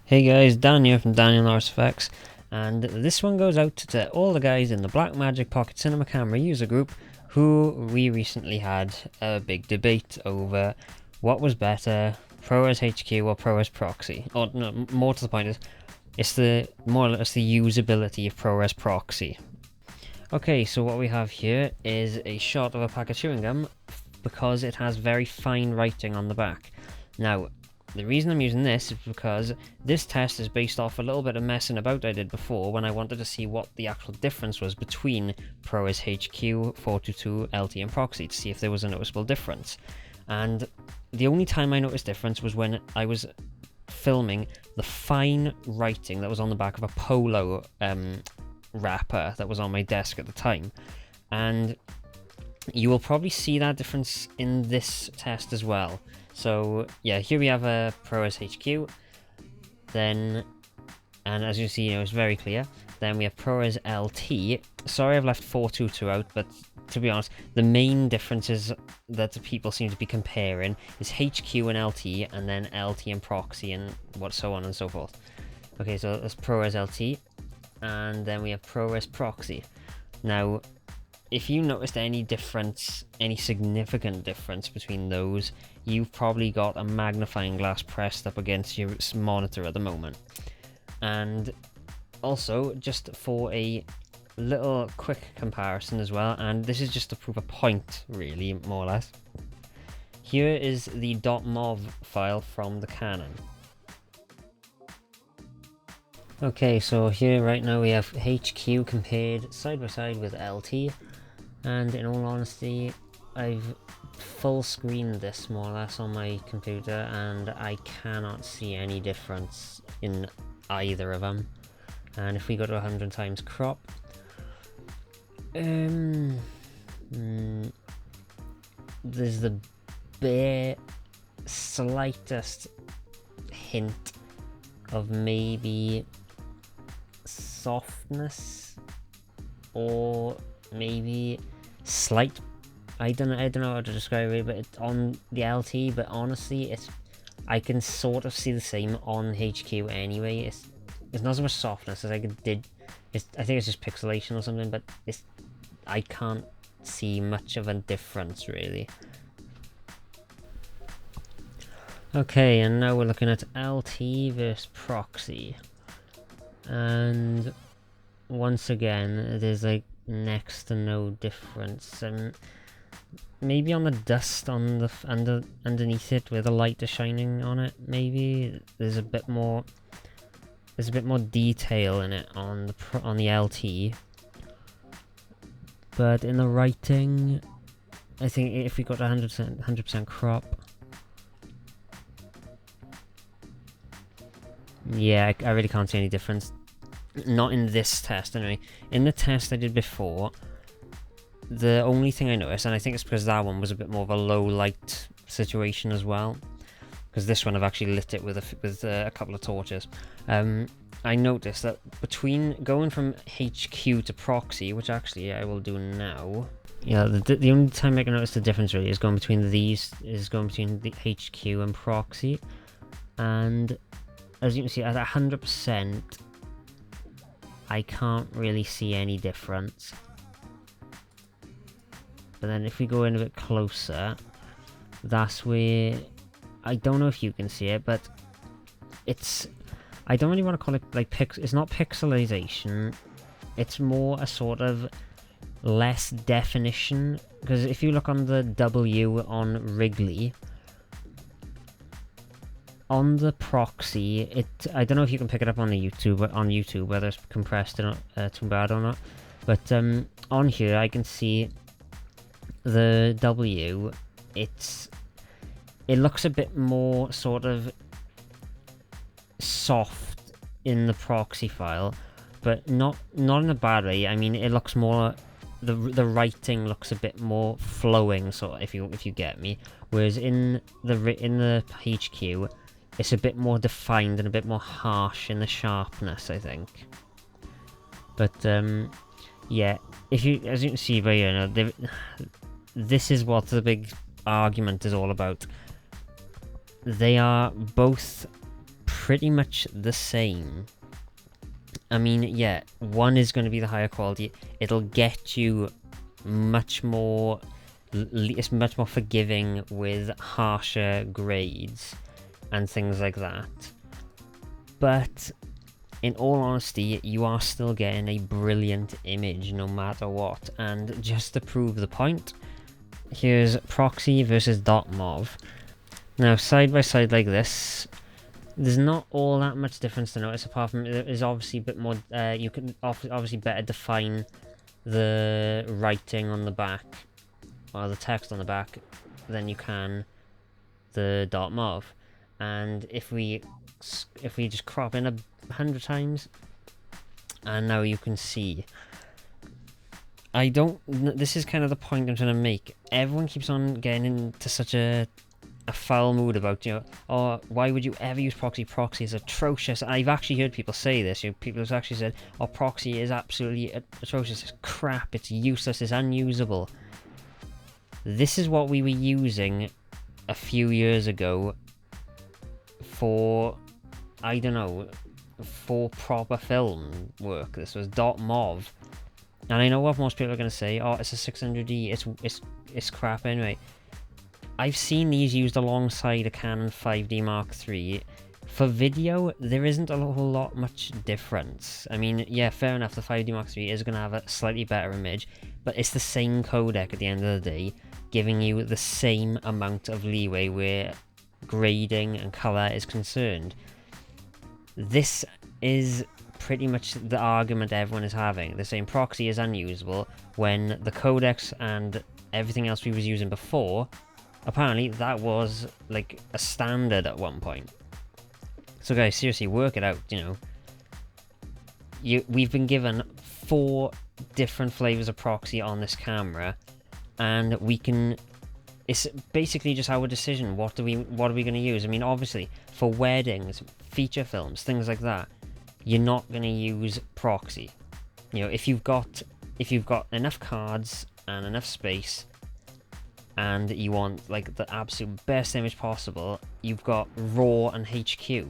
Hey guys, Dan here from Daniel Norris Effects, and this one goes out to all the guys in the Blackmagic Pocket Cinema Camera user group who we recently had a big debate over what was better, ProRes HQ or ProRes Proxy. Or no, more to the point it's the usability of ProRes Proxy. Okay, so what we have here is a shot of a pack of chewing gum because it has very fine writing on the back. Now, the reason I'm using this is because this test is based off a little bit of messing about I did before when I wanted to see what the actual difference was between ProRes HQ, 422, LT and Proxy to see if there was a noticeable difference. And the only time I noticed difference was when I was filming the fine writing that was on the back of a polo wrapper that was on my desk at the time. And you will probably see that difference in this test as well. So yeah, here we have a ProRes HQ, then, and as you see, it's very clear. Then we have ProRes LT. Sorry I've left 422 out, but to be honest, the main differences that people seem to be comparing is HQ and LT, and then LT and Proxy, and so on and so forth. Okay, so that's ProRes LT, and then we have ProRes Proxy. Now, if you noticed any difference, any significant difference between those, you've probably got a magnifying glass pressed up against your monitor at the moment. And also, just for a little quick comparison as well, and this is just to prove a point, really, more or less. Here is the .mov file from the Canon. Okay, so here right now we have HQ compared side by side with LT. And in all honesty, I've full screened this more or less on my computer and I cannot see any difference in either of them. And if we go to 100 times crop, there's the bare slightest hint of maybe softness or maybe slight, I don't know how to describe it, but it's on the LT, but honestly I can sort of see the same on HQ anyway. It's not so much softness as I think it's just pixelation or something, but I can't see much of a difference really. Okay, and now we're looking at LT versus Proxy, and once again there's like next to no difference, and maybe on the dust on the underneath it where the light is shining on it, maybe there's a bit more detail in it on the LT, but in the writing I think if we got 100% crop, yeah, I really can't see any difference. Not in this test anyway. In the test I did before, the only thing I noticed, and I think it's because that one was a bit more of a low light situation as well, because this one I've actually lit it with a couple of torches. I noticed that between going from HQ to Proxy, which actually I will do now. Yeah, the only time I can notice the difference really is going between the HQ and Proxy, and as you can see at 100%. I can't really see any difference. But then if we go in a bit closer, that's where, I don't know if you can see it, but I don't really want to call it like it's not pixelization, it's more a sort of less definition, because if you look on the W on Wrigley, on the Proxy, I don't know if you can pick it up on YouTube, whether it's compressed or too bad or not, but on here I can see the W, it looks a bit more sort of soft in the Proxy file, but not in a bad way. I mean, it looks more, the writing looks a bit more flowing, sort of, if you get me, whereas in the HQ it's a bit more defined and a bit more harsh in the sharpness, I think. But yeah, as you can see by here, this is what the big argument is all about. They are both pretty much the same. I mean, yeah, one is going to be the higher quality. It'll get you much more, it's much more forgiving with harsher grades and things like that. But in all honesty, you are still getting a brilliant image no matter what. And just to prove the point, here's Proxy versus .mov. Now, side by side like this, there's not all that much difference to notice, apart from there's obviously a bit more, you can obviously better define the writing on the back, or the text on the back, than you can the .mov. And if we just crop in 100 times, and now you can see, this is kind of the point I'm trying to make. Everyone keeps on getting into such a foul mood about, you know, oh, why would you ever use Proxy? Proxy is atrocious. I've actually heard people say this. You know, people have actually said, oh, Proxy is absolutely atrocious. It's crap. It's useless. It's unusable. This is what we were using a few years ago for, I don't know, for proper film work. This was .mov. And I know what most people are going to say, oh, it's a 600D. It's crap anyway. I've seen these used alongside a Canon 5D Mark III. For video, there isn't a whole lot much difference. I mean, yeah, fair enough, the 5D Mark III is going to have a slightly better image, but it's the same codec at the end of the day, giving you the same amount of leeway where grading and colour is concerned. This is pretty much the argument everyone is having. They're saying Proxy is unusable when the codecs and everything else we was using before, apparently that was like a standard at one point. So guys, seriously, work it out, you know. We've been given 4 different flavors of Proxy on this camera, and it's basically just our decision. What are we going to use? I mean, obviously, for weddings, feature films, things like that, you're not going to use Proxy. You know, if you've got enough cards and enough space, and you want like the absolute best image possible, you've got RAW and HQ.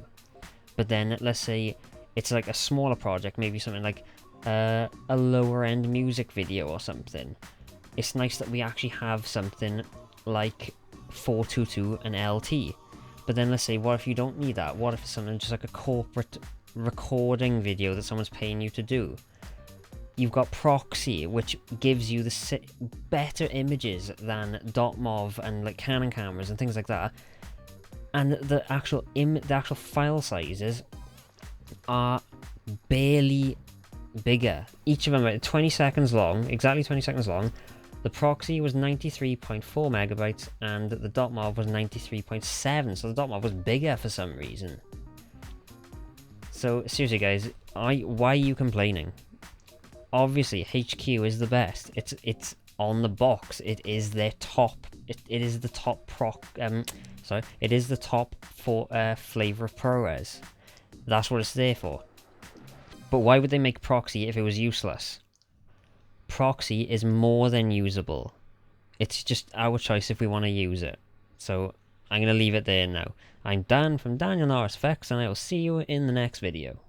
But then let's say it's like a smaller project, maybe something like a lower end music video or something. It's nice that we actually have something like 422 and LT. But then let's say, what if you don't need that? What if it's something just like a corporate recording video that someone's paying you to do? You've got Proxy, which gives you the better images than .mov and like Canon cameras and things like that. And the actual file sizes are barely bigger. Each of them are 20 seconds long, exactly 20 seconds long. The Proxy was 93.4 megabytes and the .mov was 93.7, so the .mov was bigger for some reason. So seriously guys, why are you complaining? Obviously HQ is the best. It's on the box. It is their top. It is the top it is the top flavor of ProRes. That's what it's there for. But why would they make Proxy if it was useless? Proxy is more than usable. It's just our choice if we want to use it. So I'm going to leave it there now. I'm Dan from Daniel Norris Effects, and I will see you in the next video.